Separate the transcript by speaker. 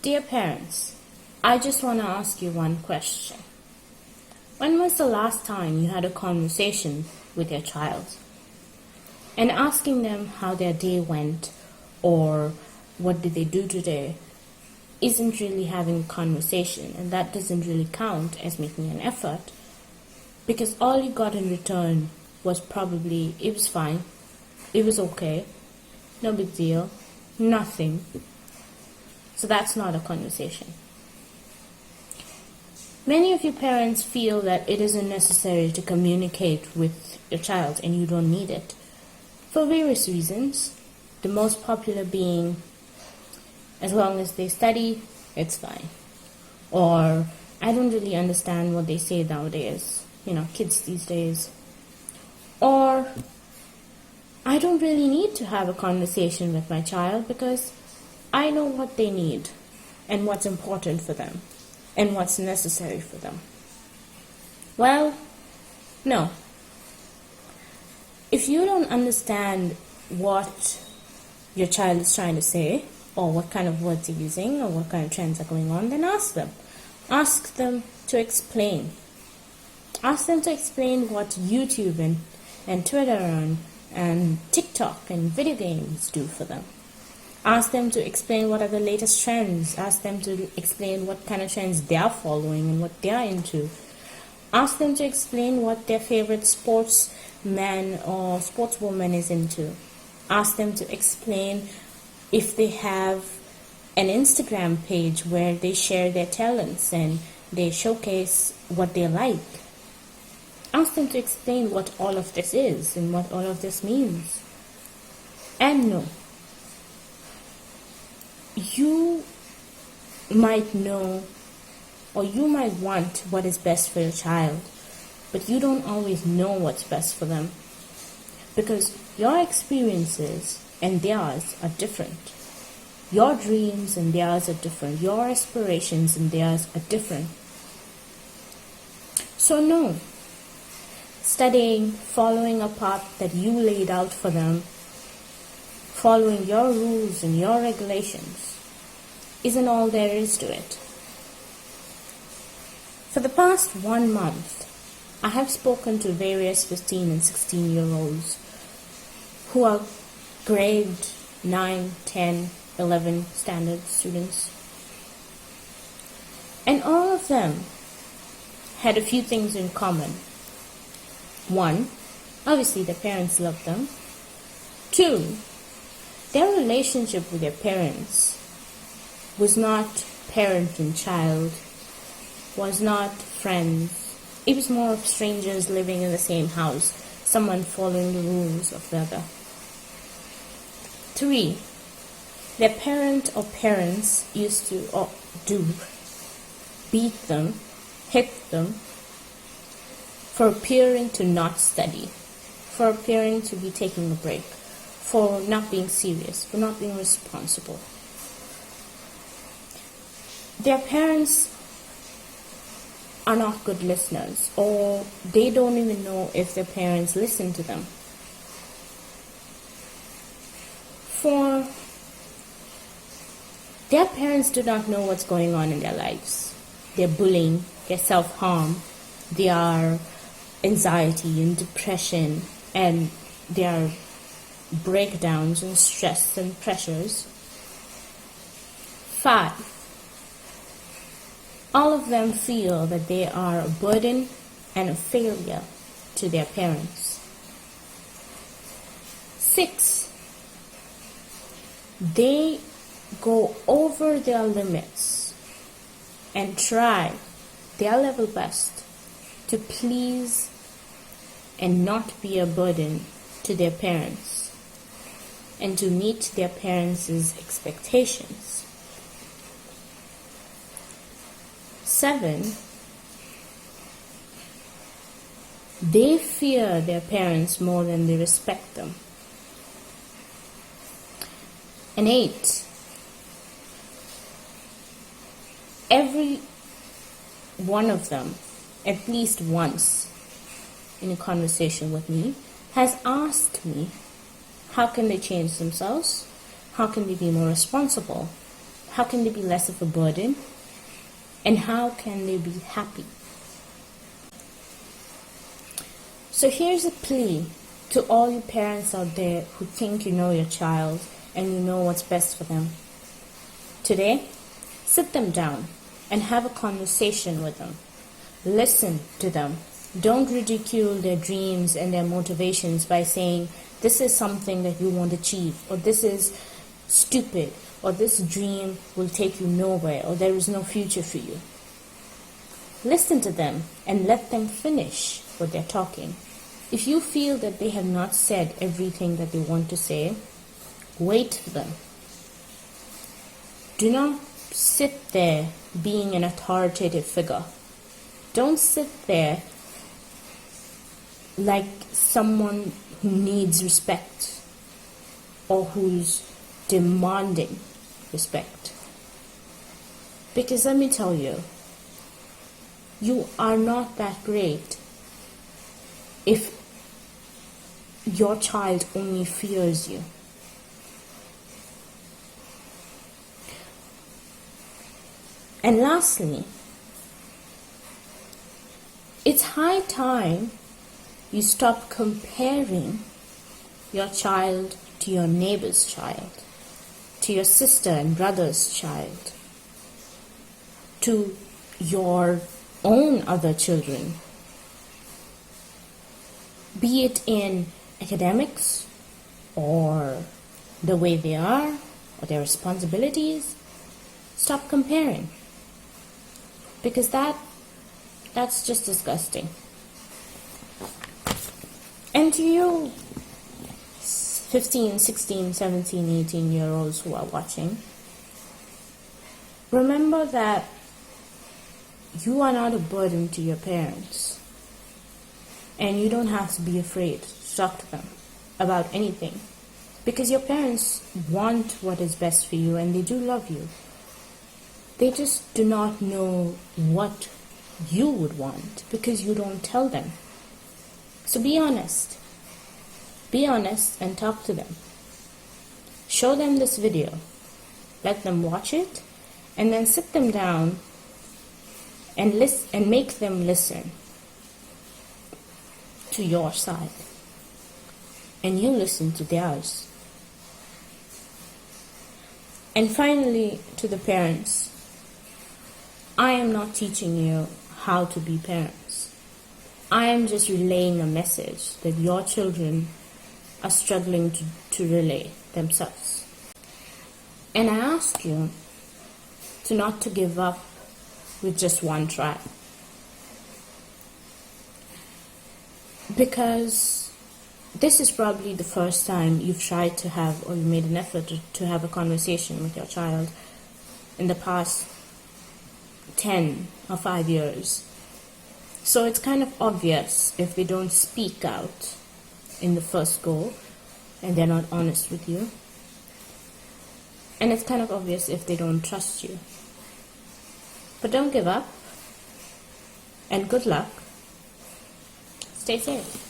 Speaker 1: Dear parents, I just want to ask you one question. When was the last time you had a conversation with your child? And asking them how their day went or what did they do today isn't really having a conversation, and that doesn't really count as making an effort, because all you got in return was probably, it was fine, it was okay, no big deal, nothing. So that's not a conversation. Many of you parents feel that it isn't necessary to communicate with your child and you don't need it, for various reasons, the most popular being, as long as they study, it's fine. Or, I don't really understand what they say nowadays, kids these days. Or, I don't really need to have a conversation with my child because I know what they need and what's important for them and what's necessary for them. Well, no. If you don't understand what your child is trying to say, or what kind of words they're using, or what kind of trends are going on, then ask them. Ask them to explain. Ask them to explain what YouTube and Twitter and TikTok and video games do for them. Ask them to explain what are the latest trends. Ask them to explain what kind of trends they are following and what they are into. Ask them to explain what their favorite sportsman or sportswoman is into. Ask them to explain if they have an Instagram page where they share their talents and they showcase what they like. Ask them to explain what all of this is and what all of this means. And no, you might know or you might want what is best for your child, but you don't always know what's best for them, because your experiences and theirs are different. Your dreams and theirs are different. Your aspirations and theirs are different. So no, studying, following a path that you laid out for them, following your rules and your regulations, isn't all there is to it. For the past 1 month, I have spoken to various 15 and 16-year-olds who are grade 9, 10, 11 standard students. And all of them had a few things in common. 1, obviously their parents loved them. 2, their relationship with their parents was not parent and child, was not friends. It was more of strangers living in the same house, someone following the rules of the other. 3, their parent or parents used to beat them, hit them, for appearing to not study, for appearing to be taking a break, for not being serious, for not being responsible. Their parents are not good listeners, or they don't even know if their parents listen to them. 4, their parents do not know what's going on in their lives. Their bullying, their self-harm, their anxiety and depression, and their breakdowns and stress and pressures. 5, all of them feel that they are a burden and a failure to their parents. 6, they go over their limits and try their level best to please and not be a burden to their parents and to meet their parents' expectations. 7, they fear their parents more than they respect them. And 8, every one of them, at least once in a conversation with me, has asked me, how can they change themselves? How can they be more responsible? How can they be less of a burden? And how can they be happy? So here's a plea to all you parents out there who think you know your child and you know what's best for them. Today, sit them down and have a conversation with them. Listen to them. Don't ridicule their dreams and their motivations by saying, this is something that you won't achieve, or this is stupid, or this dream will take you nowhere, or there is no future for you. Listen to them and let them finish what they're talking. If you feel that they have not said everything that they want to say, wait for them. Do not sit there being an authoritative figure. Don't sit there like someone who needs respect or who's demanding respect. Because let me tell you, you are not that great if your child only fears you. And lastly, it's high time you stop comparing your child to your neighbor's child, to your sister and brother's child, to your own other children, be it in academics or the way they are or their responsibilities. Stop comparing, because that's just disgusting. And to you 15, 16, 17, 18-year-olds who are watching, remember that you are not a burden to your parents, and you don't have to be afraid to talk to them about anything, because your parents want what is best for you and they do love you. They just do not know what you would want because you don't tell them. So be honest. Be honest and talk to them. Show them this video. Let them watch it, and then sit them down and listen and make them listen to your side, and you listen to theirs. And finally, to the parents, I am not teaching you how to be parents. I am just relaying a message that your children are struggling to relay themselves. And I ask you to not to give up with just one try. Because this is probably the first time you've tried to have, or you made an effort to have a conversation with your child in the past 10 or 5 years. So it's kind of obvious if they don't speak out in the first go and they're not honest with you. And it's kind of obvious if they don't trust you. But don't give up, and good luck. Stay safe.